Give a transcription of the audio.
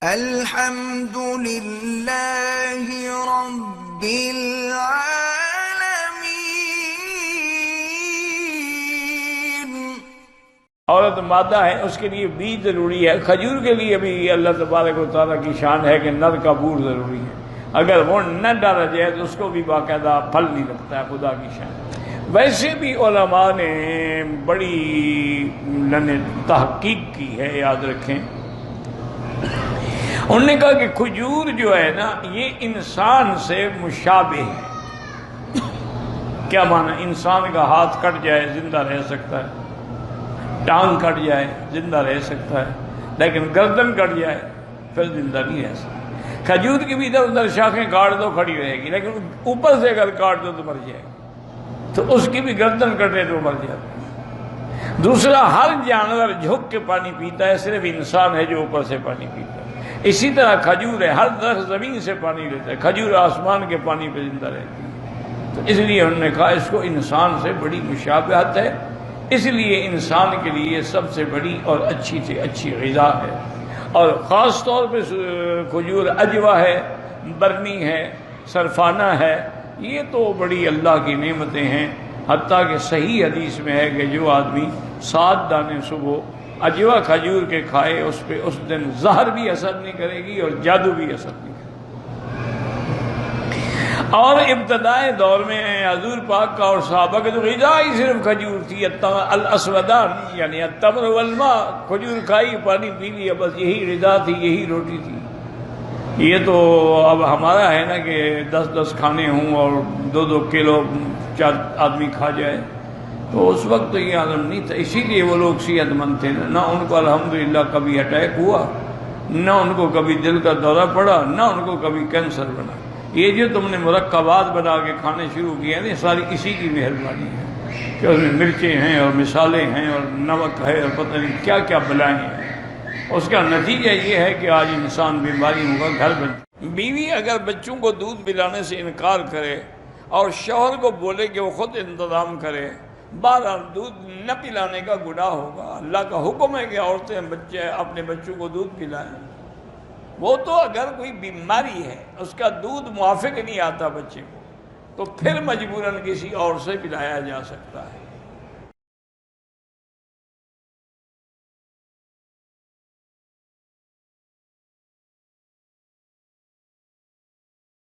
الحمد للہ رب العالمین۔ عورت مادہ ہے، اس کے لیے بیج ضروری ہے۔ کھجور کے لیے بھی اللہ تبارک و تعالیٰ کی شان ہے کہ نر کا بور ضروری ہے، اگر وہ نہ ڈالا جائے تو اس کو بھی باقاعدہ پھل نہیں لگتا ہے، خدا کی شان۔ ویسے بھی علماء نے بڑی تحقیق کی ہے، یاد رکھیں، انہوں نے کہا کہ کھجور جو ہے نا یہ انسان سے مشابہ ہے۔ کیا معنی؟ انسان کا ہاتھ کٹ جائے زندہ رہ سکتا ہے، ٹانگ کٹ جائے زندہ رہ سکتا ہے، لیکن گردن کٹ جائے پھر زندہ نہیں رہ سکتا۔ کھجور کی بھی ادھر ادھر شاخیں کاٹ دو کھڑی رہے گی، لیکن اوپر سے اگر کاٹ دو تو مر جائے گی، تو اس کی بھی گردن کٹے تو مر جاتی ہے۔ دوسرا، ہر جانور جھک کے پانی پیتا ہے، صرف انسان ہے جو اوپر سے پانی پیتا ہے۔ اسی طرح کھجور ہے، ہر درخت زمین سے پانی لیتا ہے، کھجور آسمان کے پانی پہ زندہ رہتی ہے۔ تو اس لیے انہوں نے کہا اس کو انسان سے بڑی مشابہت ہے، اس لیے انسان کے لیے سب سے بڑی اور اچھی سے اچھی غذا ہے۔ اور خاص طور پہ کھجور اجوا ہے، برنی ہے، سرفانہ ہے، یہ تو بڑی اللہ کی نعمتیں ہیں۔ حتیٰ کہ صحیح حدیث میں ہے کہ جو آدمی 7 دانے صبح اجوا کھجور کے کھائے اس پہ اس دن زہر بھی اثر نہیں کرے گی اور جادو بھی اثر نہیں کرے گی۔ اور ابتدائی دور میں حضور پاک کا اور صحابہ کے تو غذا ہی صرف کھجور تھی، الاسودان یعنی التمر والماء، کھجور کھائی پانی پی لیا، بس یہی غذا تھی، یہی روٹی تھی۔ یہ تو اب ہمارا ہے نا کہ 10 کھانے ہوں اور 2 کلو 4 آدمی کھا جائے، تو اس وقت تو یہ عالم نہیں تھا۔ اسی لیے وہ لوگ صحت مند تھے، نہ ان کو الحمدللہ کبھی اٹیک ہوا، نہ ان کو کبھی دل کا دورہ پڑا، نہ ان کو کبھی کینسر بنا۔ یہ جو تم نے مرکبات بنا کے کھانے شروع کیے ہیں، ساری اسی کی مہربانی ہے کہ اس میں مرچیں ہیں اور مسالے ہیں اور نمک ہے اور پتہ نہیں کیا کیا بلائیں ہیں۔ اس کا نتیجہ یہ ہے کہ آج انسان بیماریوں کا گھر بن۔ بیوی اگر بچوں کو دودھ پلانے سے انکار کرے اور شوہر کو بولے کہ وہ خود انتظام کرے، بہرحال دودھ نہ پلانے کا گناہ ہوگا۔ اللہ کا حکم ہے کہ عورتیں اپنے بچوں کو دودھ پلائیں۔ وہ تو اگر کوئی بیماری ہے، اس کا دودھ موافق نہیں آتا بچے کو، تو پھر مجبوراً کسی اور سے پلایا جا سکتا ہے۔